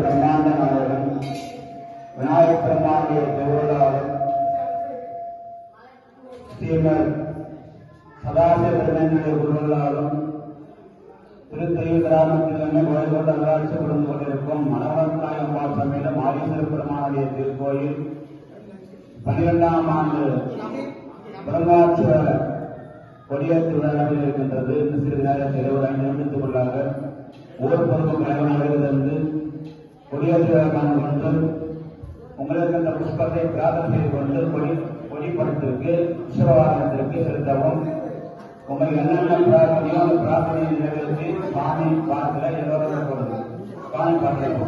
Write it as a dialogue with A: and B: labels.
A: பிரம்மாண்ட நாயகன் விநாயக பெருமானுடைய திருவிழாவில் ஸ்ரீமத் சதாசிவ பெருமனுடைய குருவிழாவிலும் திருத்தொழில் கிராமத்தில் என்ன கோயில்கொண்டு நகராட்சி புரிந்து கொண்டிருக்கும் மனோகரத்தாய் அம்பாள் சமையலும் ஆதீஸ்வர பெருமானுடைய திருக்கோயில் 12ஆம் ஆண்டு பிரம்மாட்சர கொடியேற்று விழாவில் இருக்கின்றது. இந்த சிறிது நேரத்தில் ஒரு 5 நிமிடத்துக்குள்ளாக ஊர் பொறுப்பு கலைவனாவிலிருந்து கொடியேற்று விழா காண கொண்டு உங்களுக்கு அந்த புஷ்பத்தை பிரார்த்தனை செய்து கொண்டு கொடிப்படத்திற்கு உற்சவவாதத்திற்கு செலுத்தவும். உங்களுக்கு என்னென்ன பிரார்த்தனையோ அந்த பிரார்த்தனையை நிறைவேற்றி சுவாமி பாட்டில் எல்லோரும் கொடுங்க. சுவாமி பாட்டில்